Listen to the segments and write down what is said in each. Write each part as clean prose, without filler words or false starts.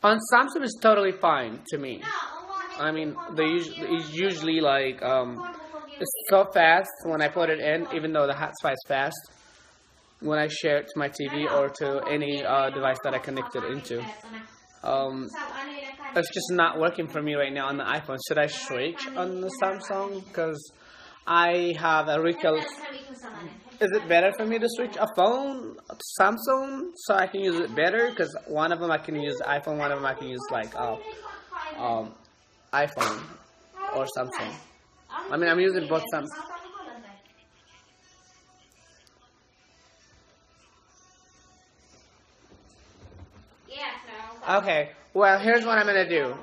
On Samsung is totally fine to me. I mean, it's usually like it's so fast when I put it in, even though the hotspot is fast. When I share it to my TV or to any device that I connect it into, it's just not working for me right now on the iPhone. Should I switch on the Samsung? Because I have a recall. Is it better for me to switch a phone to Samsung so I can use it better? Because one of them I can use iPhone, one of them I can use like iPhone or Samsung. I mean, I'm using both Samsung. Okay, well, here's what I'm gonna do.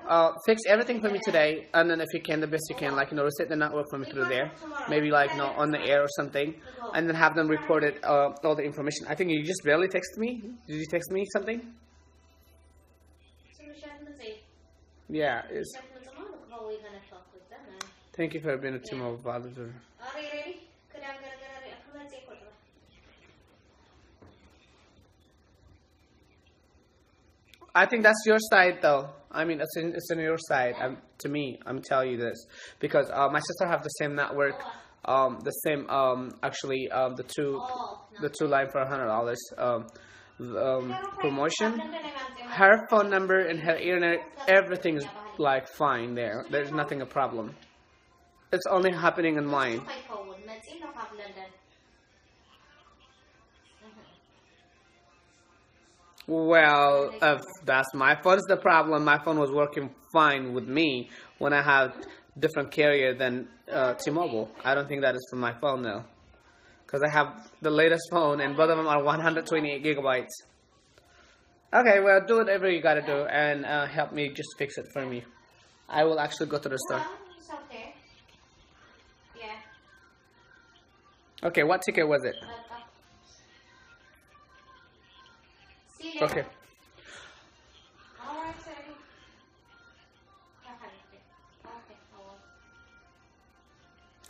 Fix everything for me today, and then if you can, the best you can, like, reset the network for me through there. Maybe, like, on the air or something. And then have them report it, all the information. I think you just barely texted me. Did you text me something? Yeah, it's... Thank you for being a T-Mobile validator. I think that's your side, though. I mean, it's in your side. To me, I'm telling you this because my sister have the same network, the same actually the two line for $100 promotion. Her phone number and her internet, everything's like fine there. There's nothing a problem. It's only happening in mine. Well, if that's my phone's the problem, my phone was working fine with me when I had different carrier than T-Mobile. I don't think that is for my phone though, because I have the latest phone and both of them are 128 gigabytes. Okay, well, do whatever you gotta do and help me just fix it for me. I will actually go to the store. Okay. Yeah. Okay, what ticket was it? Okay.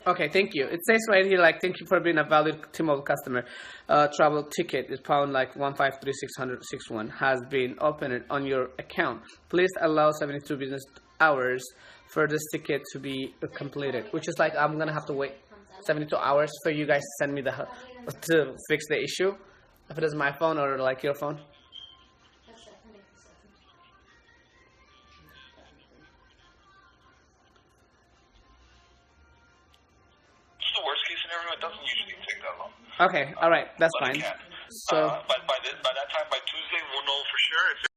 Okay, thank you. It says right here, like, thank you for being a valid T-Mobile customer. Travel ticket is pound like 1536061 has been opened on your account. Please allow 72 business hours for this ticket to be completed, which is like I'm gonna have to wait 72 hours for you guys to send me to fix the issue. If it is my phone or like your phone. Okay, all right, that's fine. So, by that time, by Tuesday, we'll know for sure if it's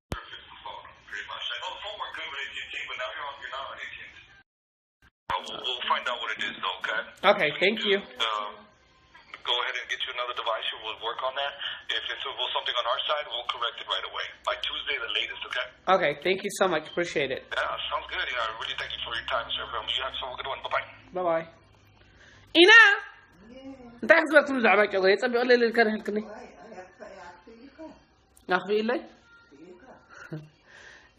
pretty much. I know the phone worked good with AT&T, but now you're not on AT&T. We'll find out what it is, though. Okay. Okay, thank you. Go ahead and get you another device. We'll work on that. If it's something on our side, we'll correct it right away by Tuesday, the latest. Okay. Okay, thank you so much. Appreciate it. Yeah, sounds good. Yeah, I really thank you for your time, sir. You have a good one. Bye bye. Bye bye. Ina. انت حسبت من زعمك الله يصبي ولا اللي كان هلكني اخفي لي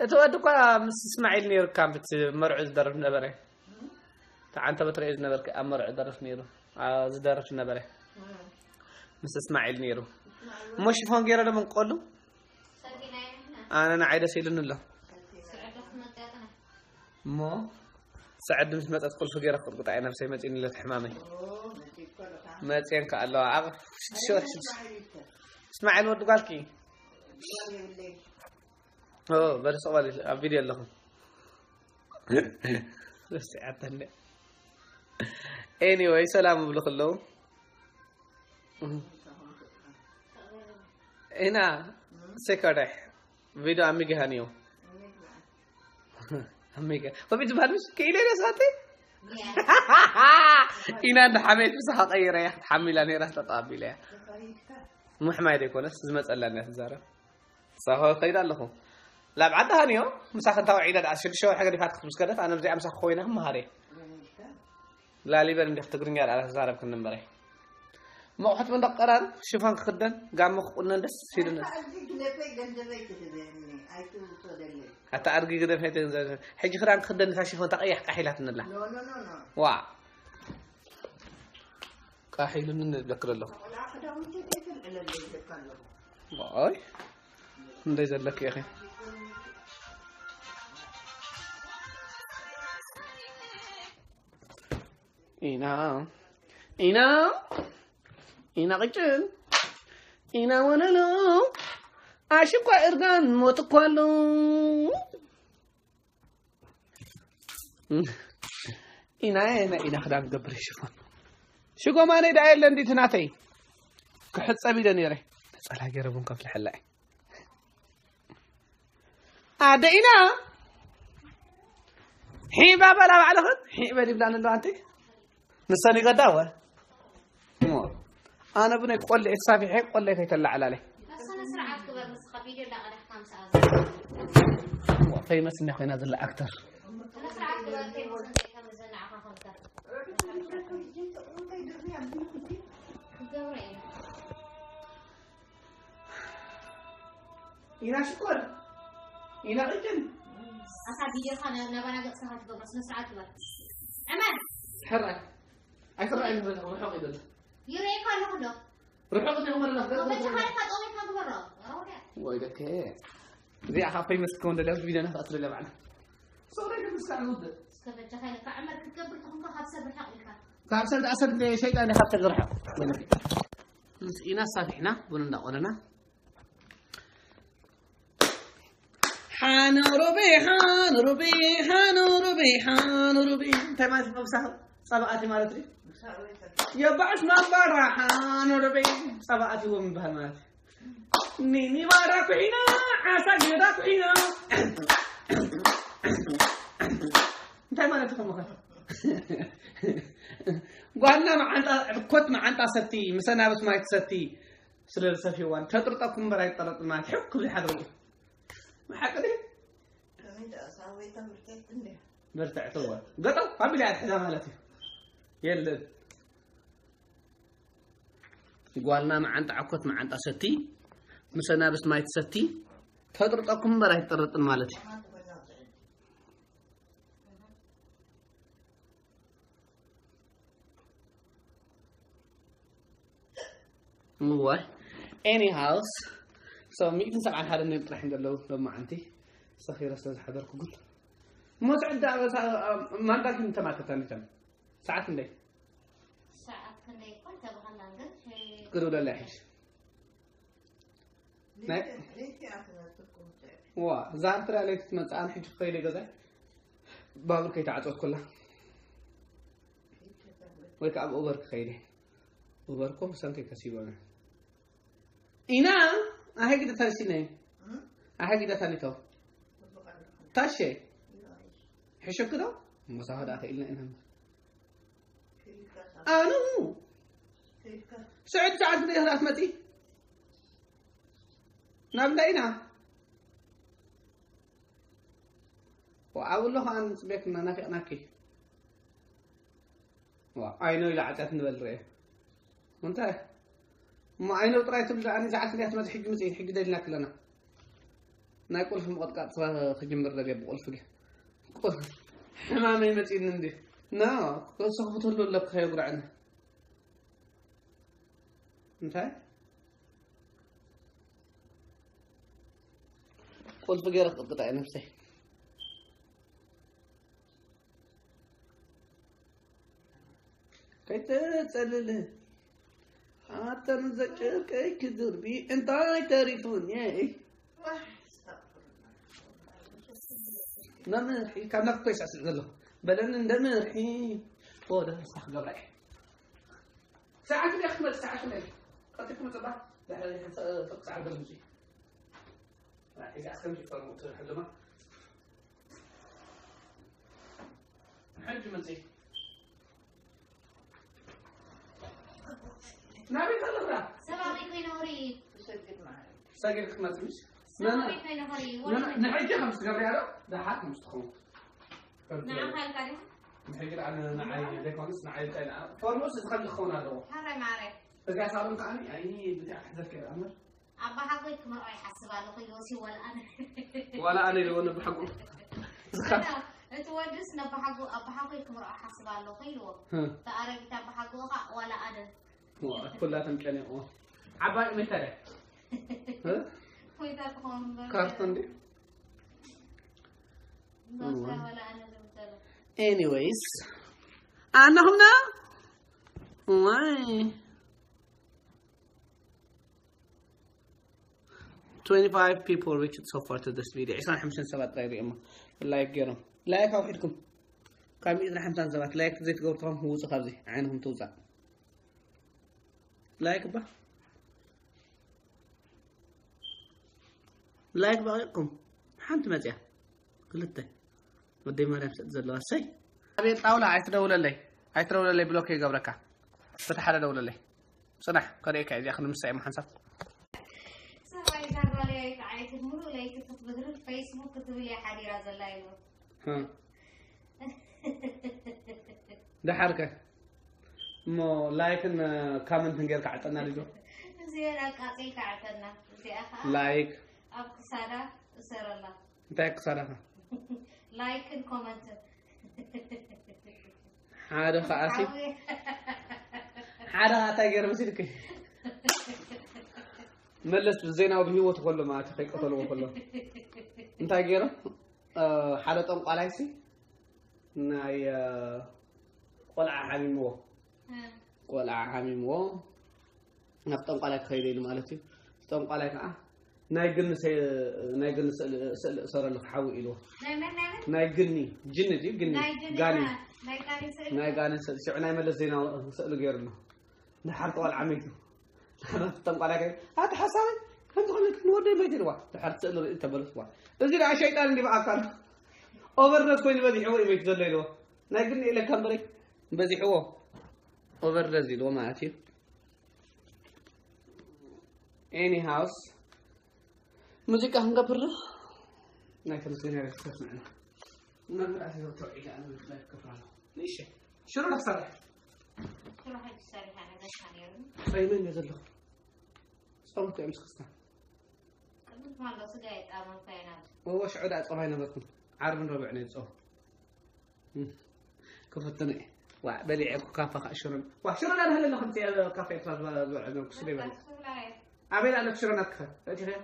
اتوقع مس اسماعيل نير كان مرعز درف نبره تاع انت بتريز نبرك امر درف نيرو درف نبره مس اسماعيل نيرو مش فون غير لما نقولوا انا عايده سيلن له مو سعد مس مت تقول فقيره قطع انا نفسي متين له حمامي ما تينك الله عارف شو اسماعيل ود قالكي بس سؤال الفيديو لهم بس عتنا anyway سلام بلخلو هنا سكرح فيديو امي هانيو امي فبيت بهرش كيلي راساتي إنا حميت بس حقيرة يا حملاني راح تطابيله مو حماية يكون زمت ألا الناس زارة صاحو خير لهم لا بعد هانيو مساخن تاو عيدة عشان شو حاجة اللي فاتك بس كده فأنا بدي أمسح خوينا هم هاري لا لي بن يختقرني على زارة كنا نبري ما حط من دقران شوفان خدن قام مخقولنا بس سيدنا حتى أرجع كده في هذا حاجة خران خدنا فاشي هون تقيح كحيلاتنا لا وا كحيلنا نذكر له واي ندي لك يا أخي إنا قجل إنا ونلو عاشق إرغان موتقوالو إنا خدام قبري شو ما نيدا إلا ندي تناتي كحد سبيدا نيري نسألها قربون كف الحلاي إنا حين بابا لا بعلخد حين بدي بلان اللو عنتك نساني قداوة أنا بني قول لي إصابي حين قول لي كيتلع على لي بس أنا سرعة كبر بس خبيري لا أنا 5 وفي مسني أخوي نازل أكتر أنا سرعة كبر في مسني كم زنا عفوا خمسة إنا شكر إنا رجل أصعب فيديو خانة نبغى نقص سرعة كبر بس سرعة كبر أمان حرك أكثر عين روح قيد يريك على كله روح قيد عمر الله وبس خالي فاضي فاضي برا ويدك زي أخافي مسكون ده لازم فيديو نفس أصل معنا صورة كم ساعة مدة سكبت خالي كعمر كتكبر تخنك خبصة بالحقك كابسل أسد شيء أنا خاطر غرحة إنا صافحنا بننا قلنا حانو ربي أنت ما تفهم سهل صبأتي ما تدري يا بعد ما برا حانو ربي صبأتي ومن بهالمات نيني ما راكعينا عسى راكعينا أنت ما تفهم قالنا كنت مع أنت ستي مسنا بس ما يتستي سلر سفيوان تطرطكم براي طرط ما تحك كل حدا ما حكدي برتع تو قطو قبل الحدا مالتي يلا قالنا مع أنت عكوت مع أنت ستي مسنا بس ما يتستي تطرطكم براي طرط مالتي مو anyhow so ميتين سبعة هذا اللي راح ندلو لما عندي صخيرة استاذ حضرك قلت ما سعد ما عندك انت ما كتاني كم ساعات لي ساعات كندي قلت بغنا نقول قولوا لا لحش وا زانتر عليك تمصان حج خيلي غزا بابر كي تعطوت كلها ويك اب اوفر خيلي وبركم سنتي كسيبنا إنا أهي كده ترسينه أهي كده ثانيته تاشي حشو كده مساعدة إلا إنهم أنا سعد ليه راتمتي نبدأنا وأقول له أن سبيكنا نافع ناكي وأينو إلى عتات نبلره منتهى ما عينه طريت أنا زعلت لي أتمنى حج مسيح حج دلنا كلنا ناكل في مقطع صار خج مرة جاب قول فيه قول حمامي متين ندي نا قول سقفت له لك خير قرعنا انت قول فقيرك قطع نفسي كيف تسأل حتى نذكر كي كدر بي انت تعرفون يا نمرحي كان نقيس أسئلة بلن ندمرحي وده صح قبل ساعة اللي أخمل ساعة اللي قلتكم صباح لا فوق ساعة بالمجي لا إذا أخمل في فرموت الحلمة حج من زي نبي تلقى سبعة بيكوين هوري ساقي خمس مش سبعة بيكوين هوري نحكي خمس قبل هذا ده حق مستخدم نعم هاي كاري نحكي عن نعاي ديكونس نعاي تاني فرموس تخلي خونا هذا هاي معرف بس قاعد صارون كأني يعني بتاع أتذكر أمر أبا حقك مرة يحسب على قيوسي ولا أنا ولا أنا اللي وانا بحقه تودسنا بحقه أبا حقك مرة يحسب على قيلو تعرف بتاع بحقه ولا أنا كلها تمكني عباي مثلا ها وين كارتون دي ولا أنا زمتله anyways أنا هنا why 25 people reached so far to this video. إيش راح نمشي سبات غيري أما لايك جرم لايك أو حدكم كم إذا حمتان سبات لايك زيت قبطهم هو سخابزي عينهم توزع لايك بقى لايك بقولكم حنت مزيا قلت ودي ما نفس زلوا شيء أبي طاولة عايز تدور لي بلوكي قبلك فتح على دولة لي صنع قريك عايز ياخذ مساء محنصف سواء كان عليك عايز تمر ليك تفضل الفيسبوك تقول لي حديرة زلايلو ها ده حركة مو لايك ان كومنت نغير كعتنا ليجو زين اقاطي كعتنا زي اخا لايك اب قصاده سر الله انت قصاده لايك كومنت هذا خاصي هذا تاجر مسيرك ملس بالزينه وبهيوت كله ما تخيق قتلوا كله انت غيره حدا طنق عليسي ناي قلع حميمو قلع حميمو نفتن قلع خيري مالتي طنق عليك ناي جن صار له حاوي له ناي جني جن دي جني غاني ناي غاني سعنا ملس زينه سأل غيرنا نحرط والعميتو طنق عليك هات حسن كنت قلت نودي بيت الوا تحرت سأل انت بلسوا ازيد على شيطان اللي باكل اوفر كوين بدي حوي بيت زليلو ناقلني الى كمبري بدي حوه اوفر رزيل وما اتي اني هاوس موسيقى هنقبر نايف مسكين هذا تسمعنا ما نعرف توعيك انا لا كفاله ليش شنو نصرح شنو راح تصرح انا بس ايمن يزلو صوتك امس خصنا قلت ما له سجايت امام فينات هو شعود اصبعنا بكم عارف ربعنا يصو كفتني وبليع كافه شرن وشرن انا هلا خمسي كافيه فاز بعد كسبي عبيد انا شرن اكثر اجي لا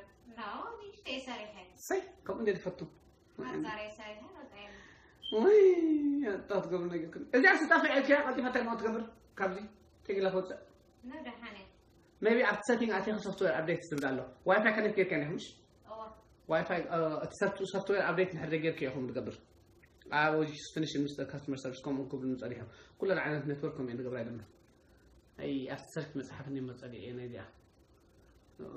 مش تسريحه سي كم اللي تفتو ما صار يسريحه وي طاط قبل نقول اذا عايز تطفي اشياء قد ما تقدر تقبر كابزي تيجي لفوت لا ده حنين maybe after setting I think software updates تندالو واي فاي كان كيف كان يهمش واي فاي software update نحرق غير كي يخون تقبر I was just finishing with the customer service كم قبل نسأليهم كل العالم نتوركهم يعني قبل عندنا أي after set مسحة إني مسألي إيه نادي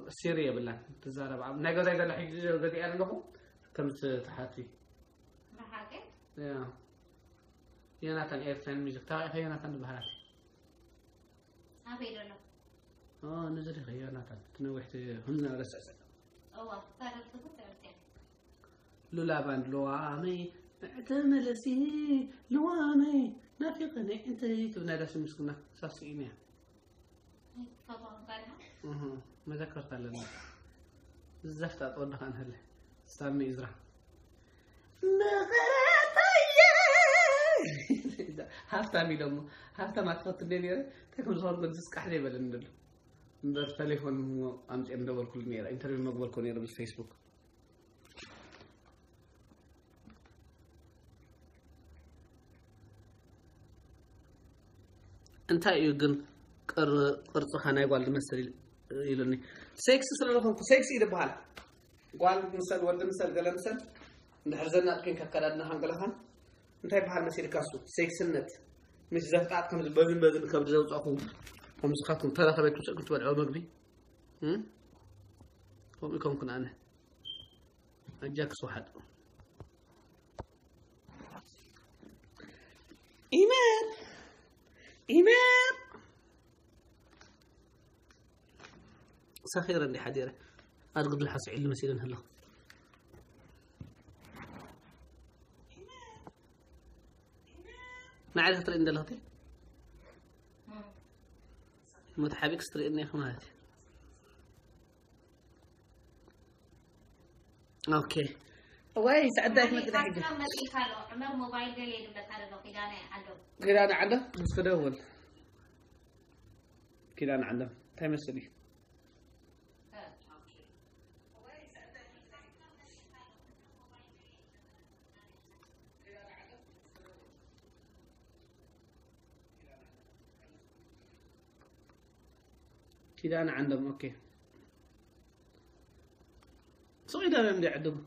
سيريا بالله تزارب عم نجوا زي ده الحين قدي أنا نقول كم تحاتي ما حكيت يا ناتن إيرفين ميزك تاعي هي ناتن بهارات أبيدنا نزل هي ناتن تنوحت هن رسالة تعرف تقول تعرفين لولا باند لوامي اعتمل سي لوامي نافقني انت تبنى درس مسكنا ساسينيا طبعا قالها ما ذكرت لنا بزاف تطول عن هلا سامي ازرع هافتامي لما هافتا ما تفوت الدنيا تكون صار قد تسكح لي بلندل ندر تليفون هو امس مدور كل ميرا انترفيو مقبل كونيرا بالفيسبوك انت يقول قرص خانه يقال مثل يلني سكس سلالكم سكس يدبال قال مثل ولد مثل قال مثل نحرزنا كين كقلادنا هنقلهن انت يبحال مسير كاسو سكس النت مش زفقات كم بزن كبد زوصقو ومسخاتكم ثلاثه بيت كنت بدعوا مغبي هو بكم كنا انا اجاكس واحد إيمان سخيرا دي حديرة أرقد الحس علم مسيرا هلا ما عارف ترى إن دلهتي متحابك ستري إني خماتي أوكي واي سعداك ما كده حاجة ما تيخالو عمر موبايل قال لي لك هذا قيدانه عنده قيدانه عنده بس كده أول قيدانه عنده تايم السبي كذا أنا عندهم أوكي. صو إذا أنا بدي عندهم